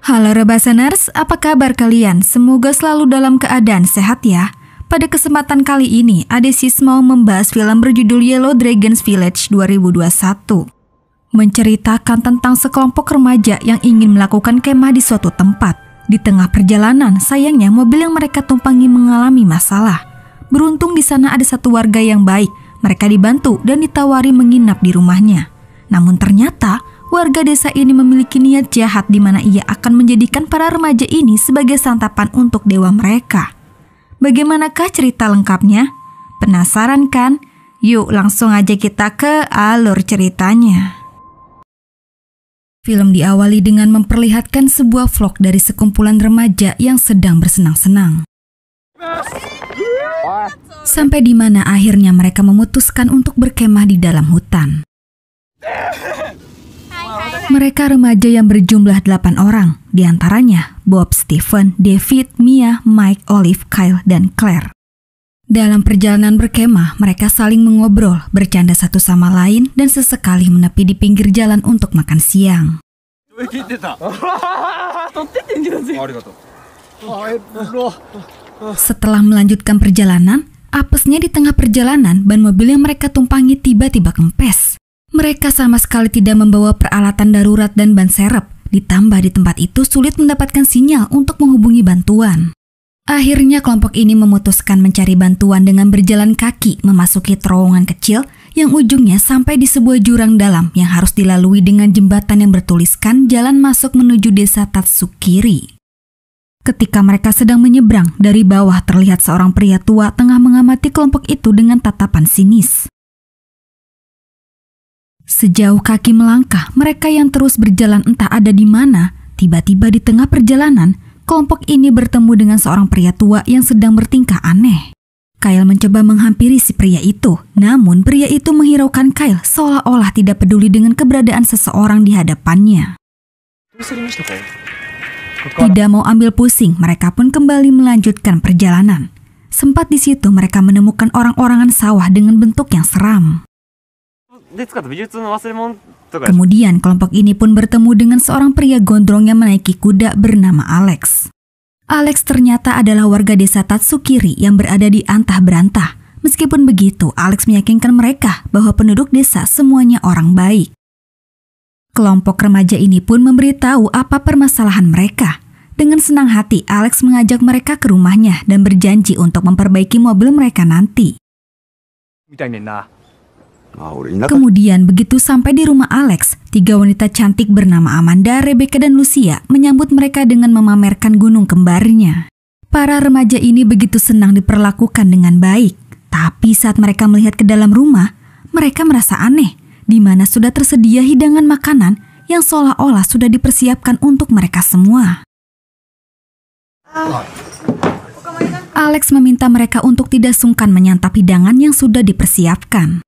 Halo Rebaseners, apa kabar kalian? Semoga selalu dalam keadaan sehat ya. Pada kesempatan kali ini, Adesis mau membahas film berjudul Yellow Dragons Village 2021. Menceritakan tentang sekelompok remaja yang ingin melakukan kemah di suatu tempat. Di tengah perjalanan, sayangnya mobil yang mereka tumpangi mengalami masalah. Beruntung di sana ada satu warga yang baik. Mereka dibantu dan ditawari menginap di rumahnya. Namun ternyata warga desa ini memiliki niat jahat di mana ia akan menjadikan para remaja ini sebagai santapan untuk dewa mereka. Bagaimanakah cerita lengkapnya? Penasaran kan? Yuk langsung aja kita ke alur ceritanya. Film diawali dengan memperlihatkan sebuah vlog dari sekumpulan remaja yang sedang bersenang-senang. Sampai di mana akhirnya mereka memutuskan untuk berkemah di dalam hutan. Mereka remaja yang berjumlah 8 orang, diantaranya Bob, Stephen, David, Mia, Mike, Olive, Kyle, dan Claire. Dalam perjalanan berkemah, mereka saling mengobrol, bercanda satu sama lain, dan sesekali menepi di pinggir jalan untuk makan siang. Setelah melanjutkan perjalanan, apesnya di tengah perjalanan, ban mobil yang mereka tumpangi tiba-tiba kempes. Mereka sama sekali tidak membawa peralatan darurat dan ban serep, ditambah di tempat itu sulit mendapatkan sinyal untuk menghubungi bantuan. Akhirnya kelompok ini memutuskan mencari bantuan dengan berjalan kaki memasuki terowongan kecil yang ujungnya sampai di sebuah jurang dalam yang harus dilalui dengan jembatan yang bertuliskan jalan masuk menuju desa Tatsukiri. Ketika mereka sedang menyeberang, dari bawah terlihat seorang pria tua tengah mengamati kelompok itu dengan tatapan sinis. Sejauh kaki melangkah, mereka yang terus berjalan entah ada di mana, tiba-tiba di tengah perjalanan, kelompok ini bertemu dengan seorang pria tua yang sedang bertingkah aneh. Kyle mencoba menghampiri si pria itu, namun pria itu menghiraukan Kyle seolah-olah tidak peduli dengan keberadaan seseorang di hadapannya. Tidak mau ambil pusing, mereka pun kembali melanjutkan perjalanan. Sempat di situ mereka menemukan orang-orangan sawah dengan bentuk yang seram. Kemudian kelompok ini pun bertemu dengan seorang pria gondrong yang menaiki kuda bernama Alex. Alex ternyata adalah warga desa Tatsukiri yang berada di antah berantah. Meskipun begitu, Alex meyakinkan mereka bahwa penduduk desa semuanya orang baik. Kelompok remaja ini pun memberitahu apa permasalahan mereka. Dengan senang hati, Alex mengajak mereka ke rumahnya dan berjanji untuk memperbaiki mobil mereka nanti. Kemudian begitu sampai di rumah Alex, 3 wanita cantik bernama Amanda, Rebecca, dan Lucia menyambut mereka dengan memamerkan gunung kembarnya. Para remaja ini begitu senang diperlakukan dengan baik. Tapi saat mereka melihat ke dalam rumah, mereka merasa aneh, di mana sudah tersedia hidangan makanan yang seolah-olah sudah dipersiapkan untuk mereka semua. Alex meminta mereka untuk tidak sungkan menyantap hidangan yang sudah dipersiapkan.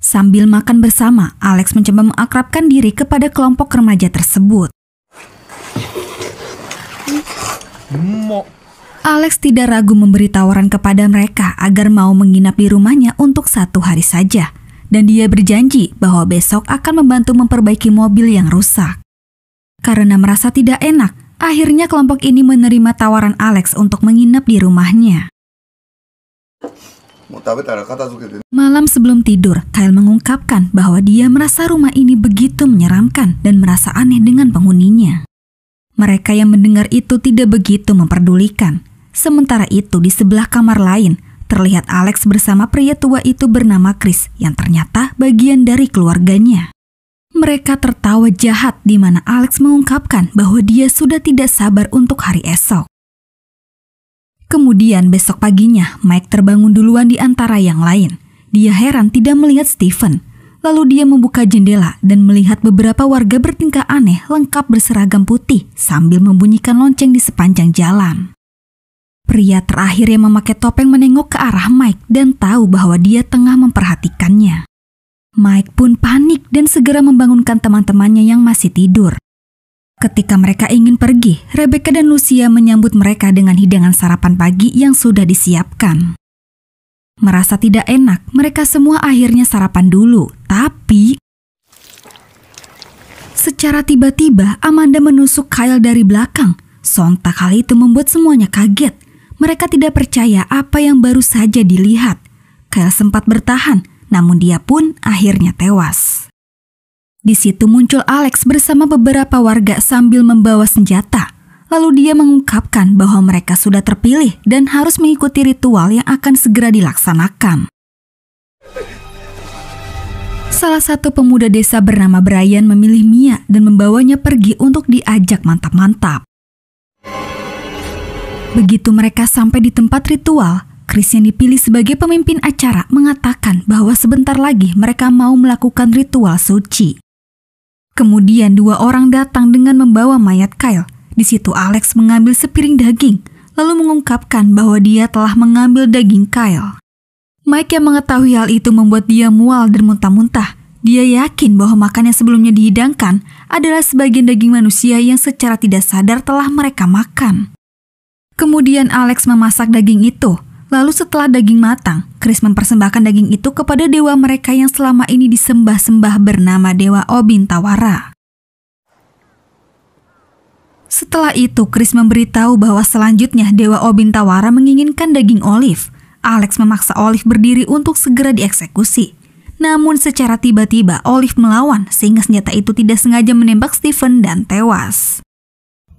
Sambil makan bersama, Alex mencoba mengakrabkan diri kepada kelompok remaja tersebut. Alex tidak ragu memberi tawaran kepada mereka agar mau menginap di rumahnya untuk 1 hari saja. Dan dia berjanji bahwa besok akan membantu memperbaiki mobil yang rusak. Karena merasa tidak enak, akhirnya kelompok ini menerima tawaran Alex untuk menginap di rumahnya. Malam sebelum tidur, Kyle mengungkapkan bahwa dia merasa rumah ini begitu menyeramkan dan merasa aneh dengan penghuninya. Mereka yang mendengar itu tidak begitu memperdulikan. Sementara itu di sebelah kamar lain, terlihat Alex bersama pria tua itu bernama Chris yang ternyata bagian dari keluarganya. Mereka tertawa jahat di mana Alex mengungkapkan bahwa dia sudah tidak sabar untuk hari esok. Kemudian besok paginya, Mike terbangun duluan di antara yang lain. Dia heran tidak melihat Stephen. Lalu dia membuka jendela dan melihat beberapa warga bertingkah aneh lengkap berseragam putih sambil membunyikan lonceng di sepanjang jalan. Pria terakhir yang memakai topeng menengok ke arah Mike dan tahu bahwa dia tengah memperhatikannya. Mike pun panik dan segera membangunkan teman-temannya yang masih tidur. Ketika mereka ingin pergi, Rebecca dan Lucia menyambut mereka dengan hidangan sarapan pagi yang sudah disiapkan. Merasa tidak enak, mereka semua akhirnya sarapan dulu. Tapi Secara tiba-tiba, Amanda menusuk Kyle dari belakang. Sontak hal itu membuat semuanya kaget. Mereka tidak percaya apa yang baru saja dilihat. Kyle sempat bertahan, namun dia pun akhirnya tewas. Di situ muncul Alex bersama beberapa warga sambil membawa senjata. Lalu dia mengungkapkan bahwa mereka sudah terpilih dan harus mengikuti ritual yang akan segera dilaksanakan. Salah satu pemuda desa bernama Brian memilih Mia dan membawanya pergi untuk diajak mantap-mantap. Begitu mereka sampai di tempat ritual, Chris yang dipilih sebagai pemimpin acara mengatakan bahwa sebentar lagi mereka mau melakukan ritual suci. Kemudian 2 orang datang dengan membawa mayat Kyle. Di situ Alex mengambil sepiring daging, lalu mengungkapkan bahwa dia telah mengambil daging Kyle. Mike yang mengetahui hal itu membuat dia mual dan muntah-muntah. Dia yakin bahwa makanan yang sebelumnya dihidangkan adalah sebagian daging manusia yang secara tidak sadar telah mereka makan. Kemudian Alex memasak daging itu. Lalu setelah daging matang, Chris mempersembahkan daging itu kepada dewa mereka yang selama ini disembah-sembah bernama Dewa Obintawara. Setelah itu, Chris memberitahu bahwa selanjutnya Dewa Obintawara menginginkan daging Olive. Alex memaksa Olive berdiri untuk segera dieksekusi. Namun secara tiba-tiba Olive melawan sehingga senjata itu tidak sengaja menembak Stephen dan tewas.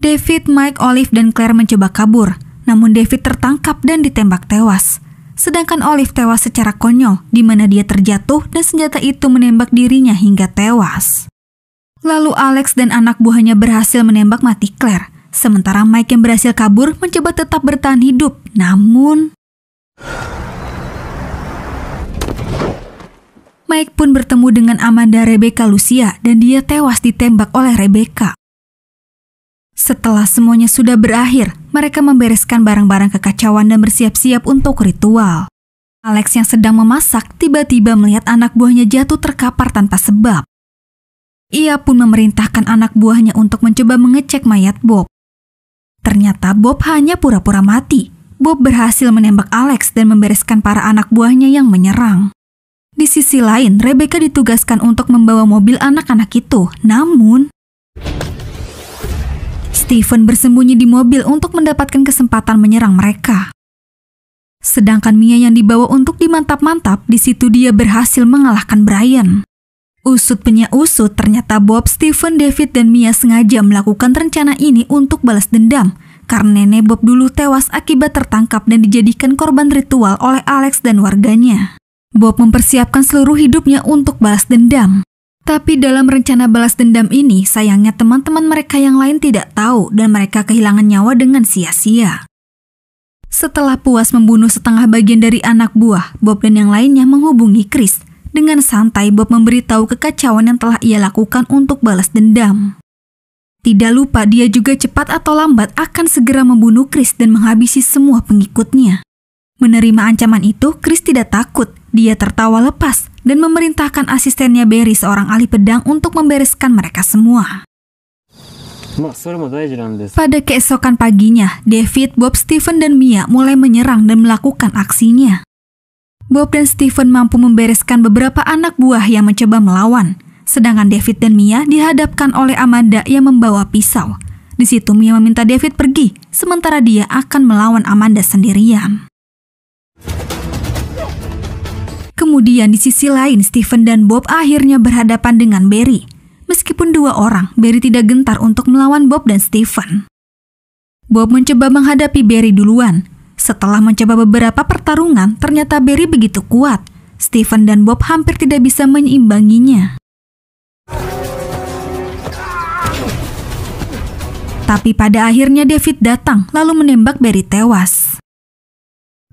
David, Mike, Olive, dan Claire mencoba kabur. Namun David tertangkap dan ditembak tewas. Sedangkan Olive tewas secara konyol di mana dia terjatuh dan senjata itu menembak dirinya hingga tewas. Lalu Alex dan anak buahnya berhasil menembak mati Claire. Sementara Mike yang berhasil kabur mencoba tetap bertahan hidup. Namun Mike pun bertemu dengan Amanda Rebecca Lucia dan dia tewas ditembak oleh Rebecca. Setelah semuanya sudah berakhir, mereka membereskan barang-barang kekacauan dan bersiap-siap untuk ritual. Alex yang sedang memasak tiba-tiba melihat anak buahnya jatuh terkapar tanpa sebab. Ia pun memerintahkan anak buahnya untuk mencoba mengecek mayat Bob. Ternyata Bob hanya pura-pura mati. Bob berhasil menembak Alex dan membereskan para anak buahnya yang menyerang. Di sisi lain, Rebecca ditugaskan untuk membawa mobil anak-anak itu. Namun Stephen bersembunyi di mobil untuk mendapatkan kesempatan menyerang mereka. Sedangkan Mia yang dibawa untuk dimantap-mantap, di situ dia berhasil mengalahkan Brian. Usut punya usut, ternyata Bob, Stephen, David, dan Mia sengaja melakukan rencana ini untuk balas dendam. Karena nenek Bob dulu tewas akibat tertangkap dan dijadikan korban ritual oleh Alex dan warganya. Bob mempersiapkan seluruh hidupnya untuk balas dendam. Tapi dalam rencana balas dendam ini, sayangnya teman-teman mereka yang lain tidak tahu dan mereka kehilangan nyawa dengan sia-sia. Setelah puas membunuh setengah bagian dari anak buah, Bob dan yang lainnya menghubungi Chris. Dengan santai, Bob memberitahu kekacauan yang telah ia lakukan untuk balas dendam. Tidak lupa dia juga cepat atau lambat akan segera membunuh Chris dan menghabisi semua pengikutnya. Menerima ancaman itu, Chris tidak takut. Dia tertawa lepas dan memerintahkan asistennya Barry, seorang ahli pedang, untuk membereskan mereka semua. Pada keesokan paginya, David, Bob, Stephen, dan Mia mulai menyerang dan melakukan aksinya. Bob dan Stephen mampu membereskan beberapa anak buah yang mencoba melawan. Sedangkan David dan Mia dihadapkan oleh Amanda yang membawa pisau. Di situ Mia meminta David pergi, sementara dia akan melawan Amanda sendirian. Kemudian di sisi lain, Stephen dan Bob akhirnya berhadapan dengan Barry. Meskipun 2 orang, Barry tidak gentar untuk melawan Bob dan Stephen. Bob mencoba menghadapi Barry duluan. Setelah mencoba beberapa pertarungan, ternyata Barry begitu kuat. Stephen dan Bob hampir tidak bisa menyeimbanginya. Tapi pada akhirnya David datang lalu menembak Barry tewas.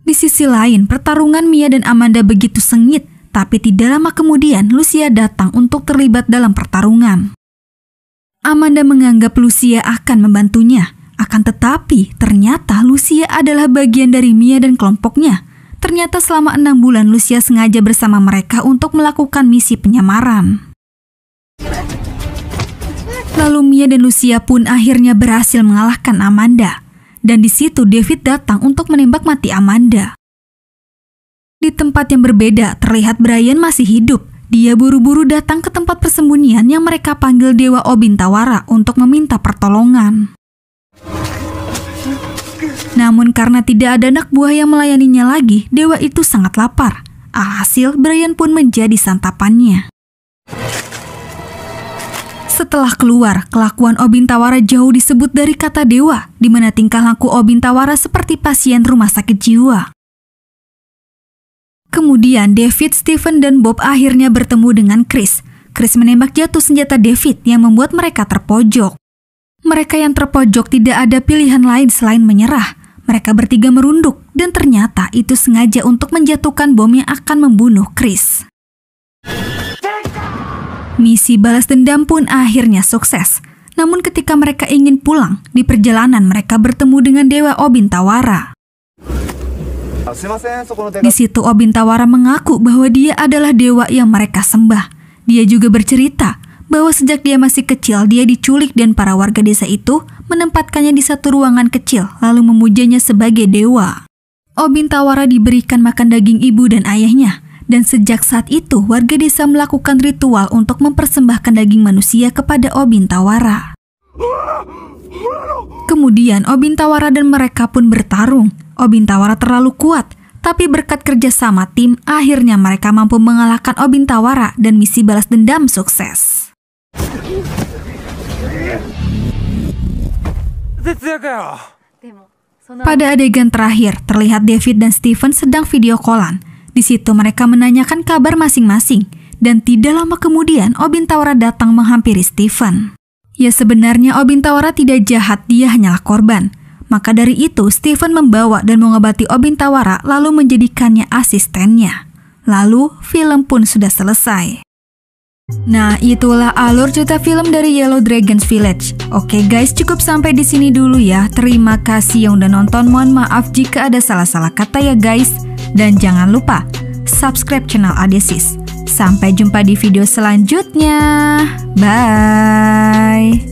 Di sisi lain, pertarungan Mia dan Amanda begitu sengit, tapi tidak lama kemudian Lucia datang untuk terlibat dalam pertarungan. Amanda menganggap Lucia akan membantunya, akan tetapi ternyata Lucia adalah bagian dari Mia dan kelompoknya. Ternyata selama 6 bulan Lucia sengaja bersama mereka untuk melakukan misi penyamaran. Lalu Mia dan Lucia pun akhirnya berhasil mengalahkan Amanda. Dan di situ David datang untuk menembak mati Amanda. Di tempat yang berbeda, terlihat Brian masih hidup. Dia buru-buru datang ke tempat persembunyian yang mereka panggil Dewa Obintawara untuk meminta pertolongan. Namun karena tidak ada anak buah yang melayaninya lagi, dewa itu sangat lapar. Alhasil, Brian pun menjadi santapannya. Setelah keluar, kelakuan Obintawara jauh disebut dari kata dewa, di mana tingkah laku Obintawara seperti pasien rumah sakit jiwa. Kemudian David, Stephen, dan Bob akhirnya bertemu dengan Chris. Chris menembak jatuh senjata David yang membuat mereka terpojok. Mereka yang terpojok tidak ada pilihan lain selain menyerah. Mereka bertiga merunduk dan ternyata itu sengaja untuk menjatuhkan bom yang akan membunuh Chris. Misi balas dendam pun akhirnya sukses. Namun ketika mereka ingin pulang, di perjalanan mereka bertemu dengan Dewa Obintawara. Di situ Obintawara mengaku bahwa dia adalah dewa yang mereka sembah. Dia juga bercerita bahwa sejak dia masih kecil dia diculik dan para warga desa itu menempatkannya di satu ruangan kecil lalu memujanya sebagai dewa. Obintawara diberikan makan daging ibu dan ayahnya, dan sejak saat itu warga desa melakukan ritual untuk mempersembahkan daging manusia kepada Obintawara. Kemudian Obintawara dan mereka pun bertarung. Obintawara terlalu kuat, tapi berkat kerjasama tim, akhirnya mereka mampu mengalahkan Obintawara dan misi balas dendam sukses. Pada adegan terakhir, terlihat David dan Stephen sedang video callan. Di situ mereka menanyakan kabar masing-masing, dan tidak lama kemudian Obintawara datang menghampiri Stephen. Ya sebenarnya Obintawara tidak jahat, dia hanyalah korban. Maka dari itu, Stephen membawa dan mengobati Obintawara lalu menjadikannya asistennya. Lalu, film pun sudah selesai. Nah, itulah alur cerita film dari Yellow Dragons Village. Oke guys, cukup sampai di sini dulu ya. Terima kasih yang udah nonton. Mohon maaf jika ada salah-salah kata ya guys. Dan jangan lupa subscribe channel Adesis. Sampai jumpa di video selanjutnya. Bye.